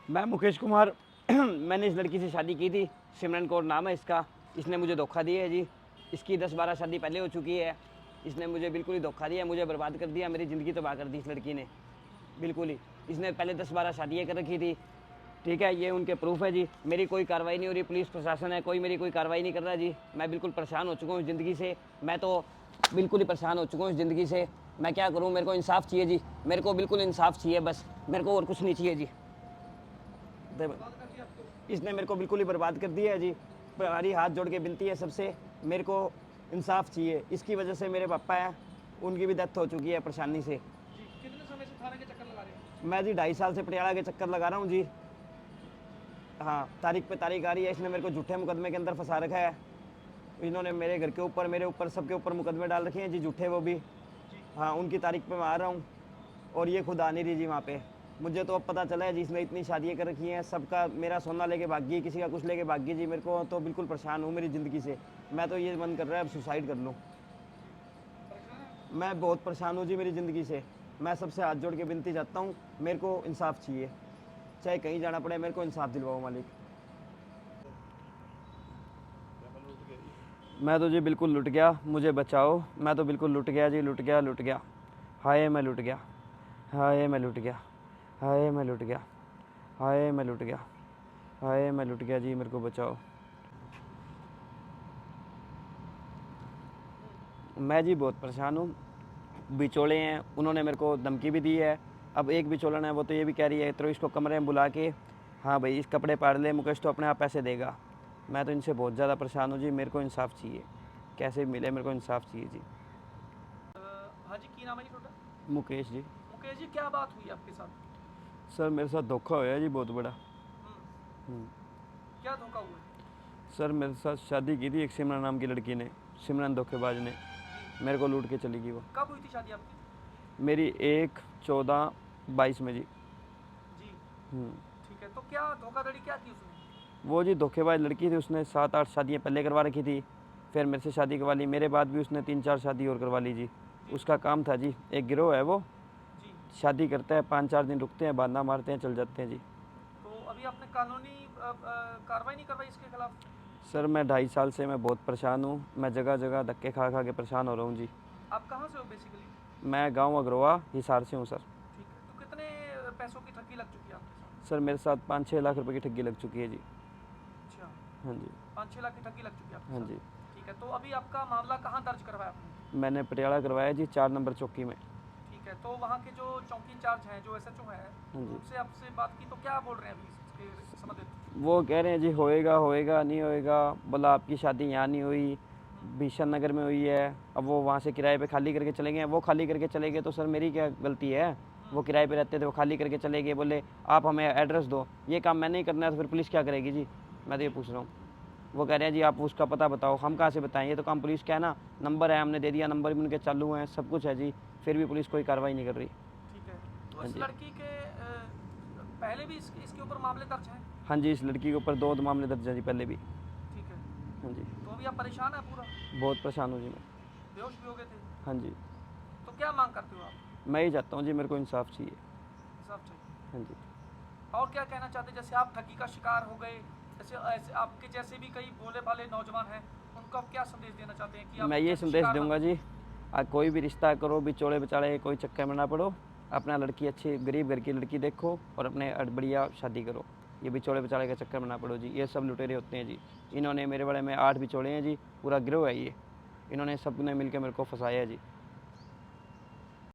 मैं मुकेश कुमार मैंने इस लड़की से शादी की थी, सिमरन कौर नाम है इसका। इसने मुझे धोखा दिया है जी। इसकी 10-12 शादी पहले हो चुकी है। इसने मुझे बिल्कुल ही धोखा दिया, मुझे बर्बाद कर दिया, मेरी ज़िंदगी तबाह कर दी इस लड़की ने बिल्कुल ही। इसने पहले 10-12 शादियाँ कर रखी थी, ठीक है, ये उनके प्रूफ है जी। मेरी कोई कार्रवाई नहीं हो रही, पुलिस प्रशासन है कोई मेरी कोई कार्रवाई नहीं कर रहा जी। मैं बिल्कुल परेशान हो चुका हूँ ज़िंदगी से, मैं तो बिल्कुल ही परेशान हो चुका हूँ इस ज़िंदगी से। मैं क्या करूँ, मेरे को इंसाफ चाहिए जी, मेरे को बिल्कुल इंसाफ चाहिए बस, मेरे को और कुछ नहीं चाहिए जी। इसने मेरे को बिल्कुल ही बर्बाद कर दिया है जी। हमारी हाथ जोड़ के विनती है सबसे, मेरे को इंसाफ चाहिए। इसकी वजह से मेरे पापा हैं, उनकी भी डेथ हो चुकी है परेशानी से। जी, कितने समय से थाने के चक्कर लगा रहे हैं? मैं जी 2.5 साल से पटियाला के चक्कर लगा रहा हूँ जी। हाँ, तारीख पे तारीख आ रही है। इसने मेरे को झूठे मुकदमे के अंदर फंसा रखा है। इन्होंने मेरे घर के ऊपर, मेरे ऊपर, सबके ऊपर मुकदमे डाल रखे हैं जी, झूठे वो भी। जी, हाँ, उनकी तारीख पे मैं आ रहा हूँ और ये खुद आ नहीं रही जी वहाँ पे। मुझे तो अब पता चला है जी, इसने इतनी शादियाँ कर रखी हैं, सबका मेरा सोना लेके भाग गई, किसी का कुछ लेके भाग गई जी। मेरे को तो बिल्कुल परेशान हूँ मेरी ज़िंदगी से। मैं तो ये मन कर रहा है अब सुसाइड कर लूँ। परेशान हैं? मैं बहुत परेशान हूँ जी मेरी ज़िंदगी से। मैं सबसे हाथ जोड़ के विनती चाहता हूँ, मेरे को इंसाफ चाहिए, चाहे कहीं जाना पड़े, मेरे को इंसाफ दिलवाओ मालिक। मैं तो जी बिल्कुल लुट गया, मुझे बचाओ। मैं तो बिल्कुल लुट गया जी, लुट गया, लुट गया। हाय मैं लुट गया, हाय मैं लुट गया, हाय मैं लुट गया, हाय मैं लुट गया, हाय मैं लुट गया जी, मेरे को बचाओ। मैं जी बहुत परेशान हूँ। बिचौले हैं, उन्होंने मेरे को धमकी भी दी है। अब एक बिचौलन है, वो तो ये भी कह रही है तो इसको कमरे में बुला के, हाँ भाई इस कपड़े पाड़ ले, मुकेश तो अपने आप पैसे देगा। मैं तो इनसे बहुत ज़्यादा परेशान हूँ जी, मेरे को इंसाफ चाहिए, कैसे भी मिले मेरे को इंसाफ चाहिए जी। हाँ जी, की नाम है जी ਤੁਹਾਡਾ? मुकेश जी। मुकेश जी, क्या बात हुई आपके साथ? सर मेरे साथ धोखा होया जी बहुत बड़ा। हम्म, क्या धोखा हुआ है? सर मेरे साथ शादी की थी एक सिमरन नाम की लड़की ने, सिमरन धोखेबाज ने, जी, मेरे को लूट के चली गई वो। कब हुई थी शादी आपकी? मेरी 1/14/22 में जी। जी, हम्म। ठीक है। तो क्या धोखाधड़ी क्या की उसने? वो जी धोखेबाज लड़की थी, उसने 7-8 शादियाँ पहले करवा रखी थी, फिर मेरे से शादी करवा ली, मेरे बाद भी उसने 3-4 शादी और करवा ली जी। जी, उसका काम था जी, एक गिरोह है वो, जी। शादी करता है, 5-4 दिन रुकते हैं, बांधा मारते हैं, चल जाते हैं जी। तो अभी आपने कानूनी कार्रवाई नहीं करवाई इसके खिलाफ? सर मैं 2.5 साल से मैं बहुत परेशान हूँ, मैं जगह जगह धक्के खा खा के परेशान हो रहा हूँ जी। आप कहाँ से हो बेसिकली? मैं गाँव अग्रवा हिसार से हूँ सर। ठीक है। तो कितने पैसों की ठगी लग चुकी है आपके साथ? सर मेरे साथ 5-6 लाख रुपए की ठगी लग चुकी है जी। अच्छा, हाँ जी। 5-6 लाख की ठगी लग चुकी है आपके हाँ जी। साथ। ठीक है। तो अभी आपका मामला कहाँ दर्ज करवाया आपने? मैंने पटियाला करवाया जी, 4 नंबर चौकी में। ठीक है। तो वहाँ के जो चौकी इंचार्ज हैं, जो एसएचओ हैं, हाँ जी। उनसे आपसे बात की तो क्या बोल रहे हैं अभी इसके संबंधित? वो कह रहे हैं जी होएगा होएगा, नहीं होएगा, बोला आपकी शादी यहाँ नहीं हुई, भीषण नगर में हुई है। अब वो वहाँ से किराए पे खाली करके चले गए, वो खाली करके चले गए तो सर मेरी क्या गलती है? वो किराए पे रहते थे, वो खाली करके चले गए, बोले आप हमें एड्रेस दो। ये काम मैंने ही करना है तो फिर पुलिस क्या करेगी जी? मैं तो ये पूछ रहा हूँ। वो कह रहे हैं जी आप उसका पता बताओ, हम कहाँ से बताएं, ये तो काम पुलिस का है ना। नंबर है हमने दे दिया, नंबर भी उनके चालू हैं, सब कुछ है जी, फिर भी पुलिस कोई कार्रवाई नहीं कर रही। ठीक है। तो हाँ इस जी। लड़की के पहले भी इसके ऊपर मामले दर्ज हैं? हाँ जी, इस लड़की के ऊपर 2 मामले दर्ज हैं जी पहले भी। ठीक है। हाँ जी। तो अभी आप परेशान हैं पूरा? बहुत परेशान हूँ जी मैं। बेहोश भी हो गए थे? हाँ जी। तो क्या मांग करते हो आप? मैं ही चाहता हूँ जी, मेरे को इंसाफ चाहिए। इंसाफ चाहिए। हाँ जी। और क्या कहना चाहते हैं, जैसे आप ठगी का शिकार हो गए, जैसे ऐसे आपके जैसे भी कई भोले भाले नौजवान हैं, उनको आप क्या संदेश देना चाहते हैं कि आप मैं ये ऐसे संदेश शिकार ना दूंगा जी, कोई भी रिश्ता करो बिचौले बिचाले कोई चक्कर में ना पड़ो, अपना लड़की अच्छी गरीब घर की लड़की देखो और अपने बढ़िया शादी करो। ये बिचौले बिचाले के चक्कर में ना पड़ो जी, ये सब लुटेरे होते हैं जी। इन्होंने मेरे बड़े में 8 बिचौले हैं जी, पूरा गिरोह है ये, इन्होंने सब ने मिल के मेरे को फंसाया है जी।